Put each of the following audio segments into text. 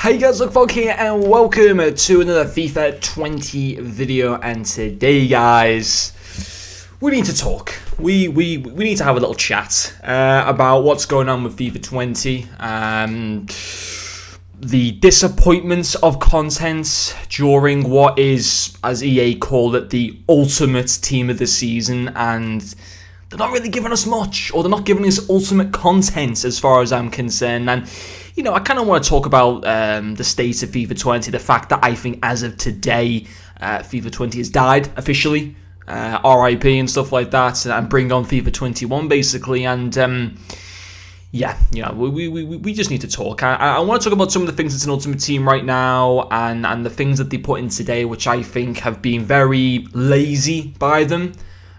Hey guys, Lookfog here and welcome to another FIFA 20 video. And today guys, we need to talk. We need to have a little chat about what's going on with FIFA 20. The disappointments of content during what is, as EA called it, the ultimate team of the season, and they're not really giving us much, or they're not giving us ultimate content as far as I'm concerned. And you know, I kind of want to talk about the state of FIFA 20, the fact that I think as of today, FIFA 20 has died officially, RIP and stuff like that, and bring on FIFA 21 basically. And yeah, you know, we just need to talk. I want to talk about some of the things that's an Ultimate Team right now, and the things that they put in today, which I think have been very lazy by them,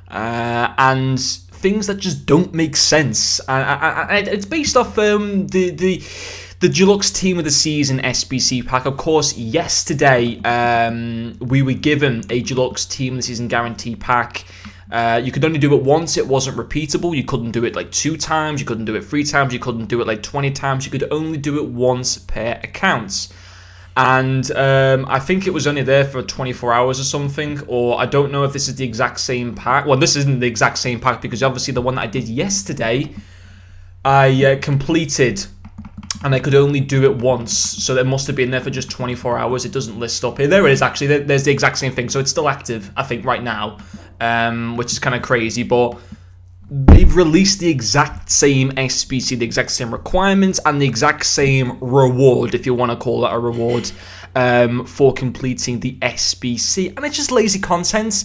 and things that just don't make sense. And it's based off the Deluxe Team of the Season SBC pack. Of course, yesterday we were given a Deluxe Team of the Season guarantee pack. You could only do it once. It wasn't repeatable. You couldn't do it like 2 times. You couldn't do it 3 times. You couldn't do it like 20 times. You could only do it once per account. And I think it was only there for 24 hours or something. Or I don't know if this is the exact same pack. Well, this isn't the exact same pack, because obviously the one that I did yesterday, I completed, and I could only do it once, so it must have been there for just 24 hours. It doesn't list up here. There it is, actually. There's the exact same thing. So it's still active, I think, right now, which is kind of crazy. But they've released the exact same SBC, the exact same requirements, and the exact same reward, if you want to call it a reward, for completing the SBC. And it's just lazy content.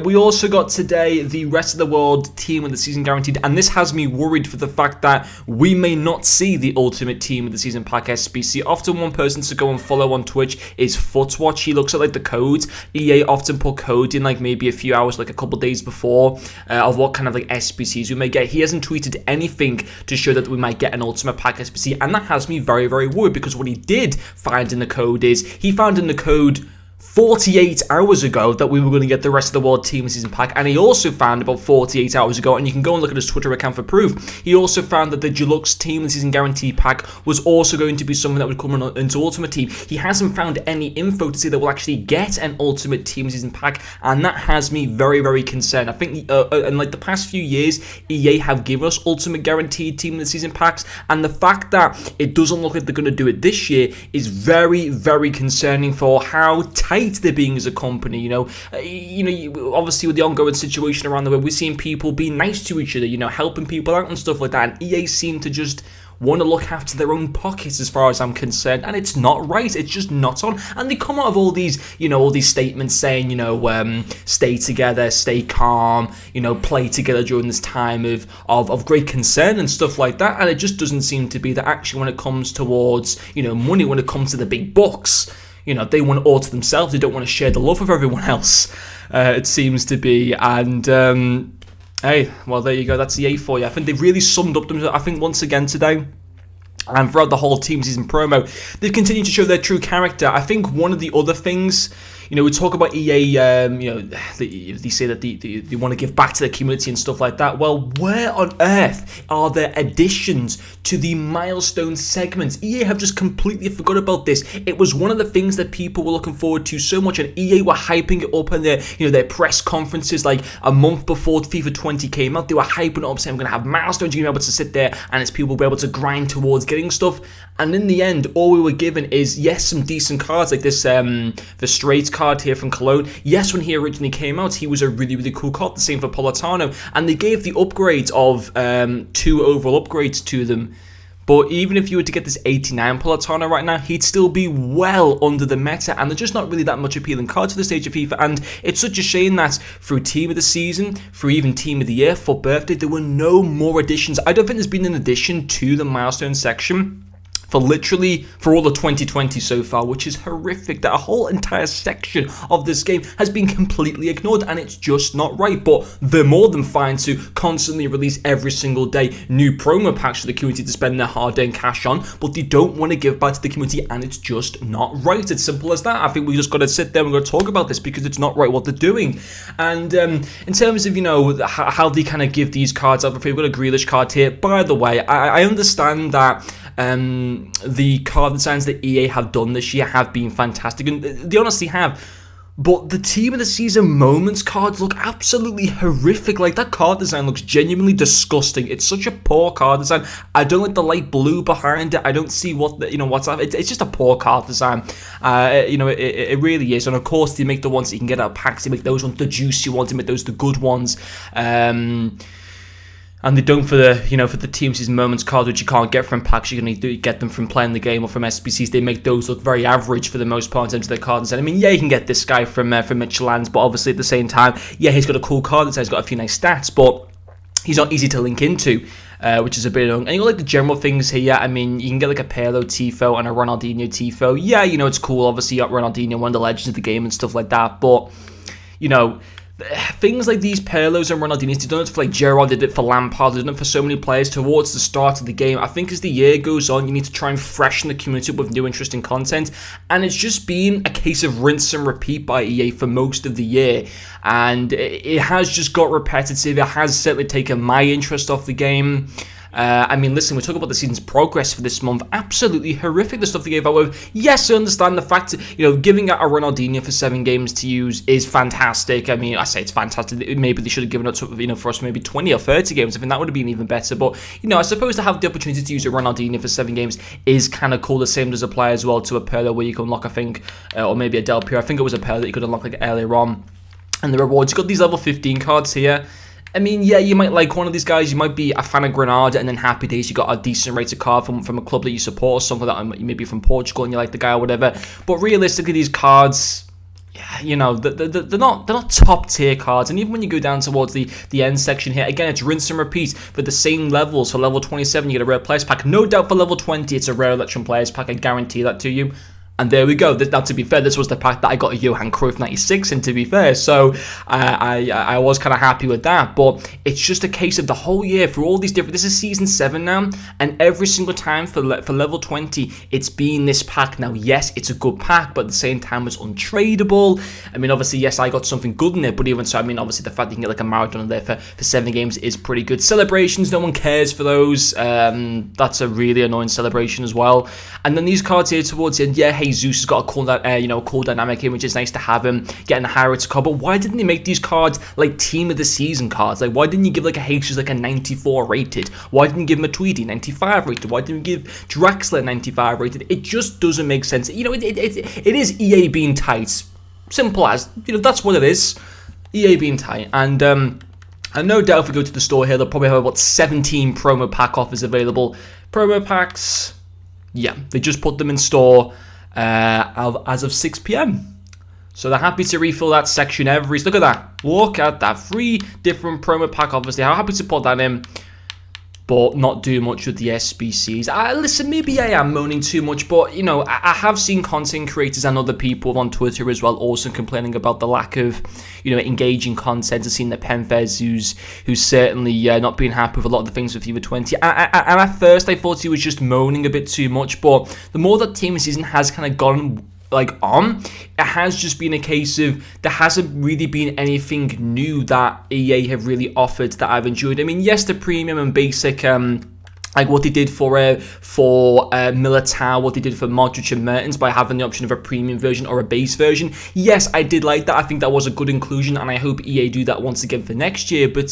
We also got today the Rest of the World Team of the Season guaranteed, and this has me worried for the fact that we may not see the Ultimate Team of the Season pack SBC. Often one person to go and follow on Twitch is Footwatch. He looks at like the codes. EA often put code in like maybe a few hours, like a couple days before, of what kind of like SBCs we may get. He hasn't tweeted anything to show that we might get an Ultimate Pack SBC, and that has me very, very worried, because what he did find in the code is he found in the code 48 hours ago that we were going to get the Rest of the World Team Season pack, and he also found about 48 hours ago, and you can go and look at his Twitter account for proof, he also found that the Deluxe Team Season Guarantee pack was also going to be something that would come into Ultimate Team. He hasn't found any info to say that we'll actually get an Ultimate Team Season pack, and that has me very, very concerned. I think in like the past few years, EA have given us Ultimate Guaranteed Team of the Season packs, and the fact that it doesn't look like they're going to do it this year is very, very concerning for how tight they're being as a company. You know, obviously with the ongoing situation around the world, we're seeing people being nice to each other, you know, helping people out and stuff like that, and EA seem to just want to look after their own pockets as far as I'm concerned, and it's not right. It's just not on. And they come out of all these, you know, all these statements saying, you know, stay together, stay calm, you know, play together during this time of great concern and stuff like that, and it just doesn't seem to be that. Actually, when it comes towards, you know, money, when it comes to the big bucks, you know, they want it all to themselves. They don't want to share the love with everyone else, it seems to be. And hey, well, there you go. That's the A for you. I think they've really summed up them, I think, once again today. And throughout the whole team season promo, they've continued to show their true character. I think one of the other things, you know, we talk about EA, you know, they say that they want to give back to the community and stuff like that. Well, where on earth are there additions to the milestone segments? EA have just completely forgot about this. It was one of the things that people were looking forward to so much, and EA were hyping it up in their, you know, their press conferences like a month before FIFA 20 came out. They were hyping it up, saying we're going to have milestones. You're going to be able to sit there and as people will be able to grind towards getting stuff. And in the end, all we were given is, yes, some decent cards like this, the Straight card here from Cologne. Yes, when he originally came out, he was a really, really cool card. The same for Politano. And they gave the upgrades of 2 overall upgrades to them. But even if you were to get this 89 Politano right now, he'd still be well under the meta, and they're just not really that much appealing cards for the stage of FIFA. And it's such a shame that through Team of the Season, through even Team of the Year, for Birthday, there were no more additions. I don't think there's been an addition to the milestone section for all of 2020 so far, which is horrific. That a whole entire section of this game has been completely ignored, and it's just not right. But they're more than fine to constantly release every single day new promo packs for the community to spend their hard-earned cash on, but they don't want to give back to the community, and it's just not right. It's simple as that. I think we just got to sit there and we're going to talk about this, because it's not right what they're doing. And in terms of, you know, how they kind of give these cards out for free, we've got a Grealish card here. By the way, I understand that The card designs that EA have done this year have been fantastic, and they honestly have. But the Team of the Season Moments cards look absolutely horrific. Like, that card design looks genuinely disgusting. It's such a poor card design. I don't like the light blue behind it. I don't see what's up. It's just a poor card design. It really is. And of course, they make the ones that you can get out of packs. They make those ones the juicy ones. They make those the good ones. And they don't for the Team Season Moments cards, which you can't get from packs. You can either get them from playing the game or from SBCs. They make those look very average for the most part in terms of their card design. I mean, yeah, you can get this guy from Michelin's, but obviously at the same time, yeah, he's got a cool card design. He's got a few nice stats, but he's not easy to link into, which is a bit annoying. And you got like the general things here. I mean, you can get like a Pirlo Tifo and a Ronaldinho Tifo. Yeah, it's cool. Obviously, you got Ronaldinho, one of the legends of the game and stuff like that. But, things like these Pirlos and Ronaldinhos, they've done it for like Gerrard, they did it for Lampard, they've done it for so many players towards the start of the game. I think as the year goes on, you need to try and freshen the community up with new interesting content, and it's just been a case of rinse and repeat by EA for most of the year, and it has just got repetitive. It has certainly taken my interest off the game. I mean, listen, we talk about the season's progress for this month. Absolutely horrific, the stuff they gave out with. Yes, I understand the fact that, giving out a Ronaldinho for 7 games to use is fantastic. I mean, I say it's fantastic. Maybe they should have given it to, for us maybe 20 or 30 games. I think that would have been even better. But, I suppose to have the opportunity to use a Ronaldinho for 7 games is kind of cool. The same as a player as well to a Pirlo where you can unlock, I think, or maybe a Del Piero. I think it was a Pirlo that you could unlock like earlier on. And the rewards, you've got these level 15 cards here. I mean, yeah, you might like one of these guys. You might be a fan of Granada, and then happy days you got a decent rated card from a club that you support, or something that maybe from Portugal, and you like the guy or whatever. But realistically, these cards, they're not top tier cards. And even when you go down towards the end section here, again, it's rinse and repeat for the same levels. For level 27, you get a rare players pack. No doubt for level 20, it's a rare Electrum players pack. I guarantee that to you. And there we go. Now, to be fair, this was the pack that I got a Johan Cruyff 96 in, to be fair. So I was kind of happy with that. But it's just a case of the whole year for all these different... This is Season 7 now. And every single time for level 20, it's been this pack. Now, yes, it's a good pack, but at the same time, it's untradable. I mean, obviously, yes, I got something good in it. But even so, I mean, obviously, the fact that you can get like a Maradona there for 7 games is pretty good. Celebrations, no one cares for those. That's a really annoying celebration as well. And then these cards here towards the end, yeah, Jesus has got a cool dynamic in, which is nice to have him getting a higher rated card. But why didn't they make these cards like Team of the Season cards? Like, why didn't you give like a Jesus like a 94 rated? Why didn't you give him a Tweedy 95 rated? Why didn't you give Draxler 95 rated? It just doesn't make sense. It is EA being tight. Simple as, that's what it is. EA being tight. And no doubt if we go to the store here, they'll probably have about 17 promo pack offers available. Promo packs, yeah, they just put them in store as of 6 p.m. So they're happy to refill that section look at that. Look at that. 3 different promo pack, obviously. I'm happy to put that in, but not do much with the SBCs. Listen, maybe I am moaning too much, but, I have seen content creators and other people on Twitter as well also complaining about the lack of, engaging content. I've seen the Penfez who's certainly not been happy with a lot of the things with FIFA 20. And at first, I thought he was just moaning a bit too much, but the more that Team of the Season has kind of gone on, it has just been a case of there hasn't really been anything new that EA have really offered that I've enjoyed. I mean, yes, the premium and basic, like what they did for Militao, what they did for Modric and Mertens by having the option of a premium version or a base version. Yes, I did like that. I think that was a good inclusion, and I hope EA do that once again for next year. But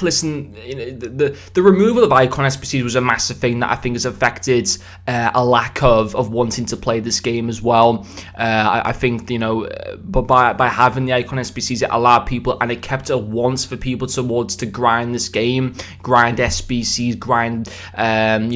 listen, the removal of Icon SBCs was a massive thing that I think has affected a lack of wanting to play this game as well. I think but by having the Icon SBCs, it allowed people, and it kept a want for people to grind this game, grind SBCs, grind,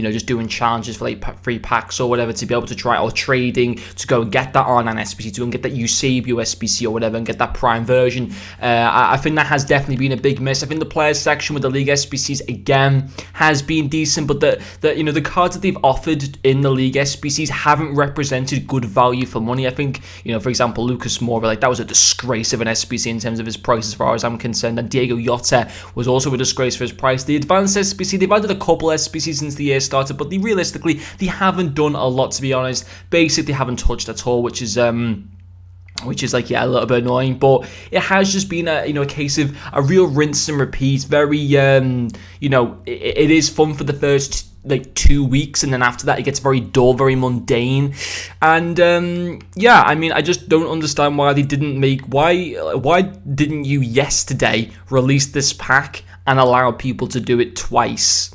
just doing challenges for like free packs or whatever to be able to try, or trading to go and get that on an SBC, to go and get that Eusebio SBC or whatever and get that prime version. I think that has definitely been a big miss. I think the players section with the League SBCs again has been decent, but the cards that they've offered in the League SBCs haven't represented good value for money. I think, for example, Lucas Moura, like that was a disgrace of an SBC in terms of his price as far as I'm concerned, and Diego Jota was also a disgrace for his price. The Advanced SBC, they've added a couple SBCs since the year started, but realistically, they haven't done a lot, to be honest. Basically, haven't touched at all, which is which is like, yeah, a little bit annoying, but it has just been a, a case of a real rinse and repeat. Very, it is fun for the first like 2 weeks, and then after that it gets very dull, very mundane. And yeah, I mean, I just don't understand why they didn't why didn't you yesterday release this pack and allow people to do it twice?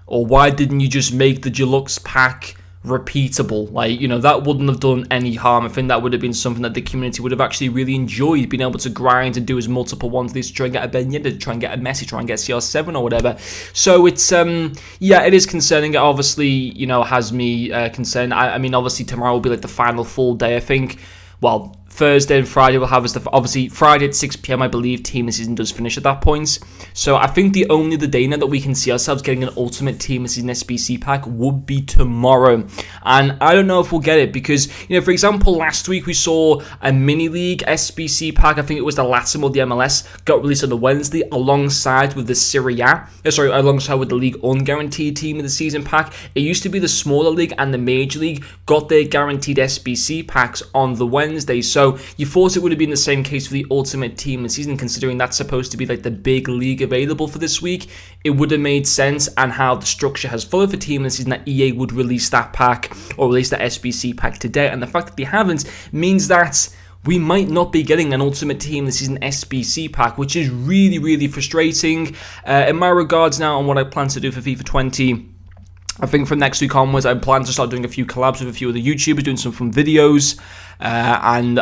Or why didn't you just make the deluxe pack repeatable? Like, that wouldn't have done any harm. I think that would have been something that the community would have actually really enjoyed, being able to grind and do as multiple ones, to try and get a Ben Yedder, to try and get a Messi, try and get CR7 or whatever. So it's yeah, it is concerning. It obviously has me concerned. I mean, obviously tomorrow will be like the final full day, I think. Well, Thursday and Friday will have us obviously Friday at 6 p.m. I believe Team of the Season does finish at that point. So I think the only day now that we can see ourselves getting an Ultimate Team of the Season SBC pack would be tomorrow. And I don't know if we'll get it because, for example, last week we saw a mini league SBC pack. I think it was the Latin or the MLS got released on the Wednesday alongside with the Serie A. Alongside with the League Unguaranteed Team of the Season pack. It used to be the smaller league and the major league got their guaranteed SBC packs on the Wednesday. So you thought it would have been the same case for the Ultimate Team of the Season, considering that's supposed to be like the big league available for this week. It would have made sense, and how the structure has followed for Team of the Season, that EA would release that pack or release that SBC pack today. And the fact that they haven't means that we might not be getting an Ultimate Team of the Season SBC pack, which is really, really frustrating. In my regards now on what I plan to do for FIFA 20, I think from next week onwards, I plan to start doing a few collabs with a few other YouTubers, doing some fun videos, and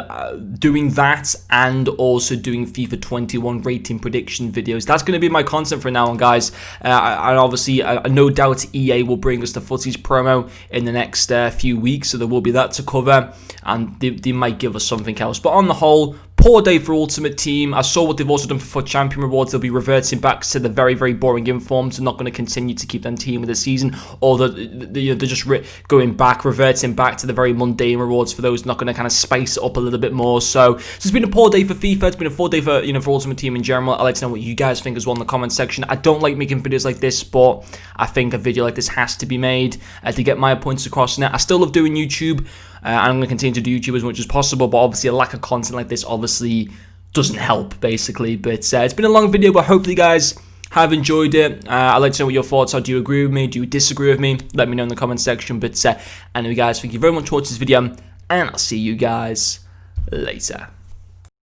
doing that, and also doing FIFA 21 rating prediction videos. That's going to be my content for now on, guys. And obviously, no doubt EA will bring us the Footies promo in the next few weeks, so there will be that to cover, and they might give us something else. But on the whole, poor day for Ultimate Team. I saw what they've also done for Champion Rewards. They'll be reverting back to the very, very boring informs. They're not going to continue to keep them Team of the Season, or they're just reverting back to the very mundane rewards for those. Not going to kind of spice it up a little bit more. So it's been a poor day for FIFA. It's been a poor day for for Ultimate Team in general. I'd like to know what you guys think as well in the comment section. I don't like making videos like this, but I think a video like this has to be made to get my points across. Now, I still love doing YouTube. And I'm going to continue to do YouTube as much as possible, but obviously a lack of content like this obviously doesn't help, basically. But it's been a long video, but hopefully you guys have enjoyed it. I'd like to know what your thoughts are. Do you agree with me? Do you disagree with me? Let me know in the comment section. But anyway, guys, thank you very much for watching this video, and I'll see you guys later.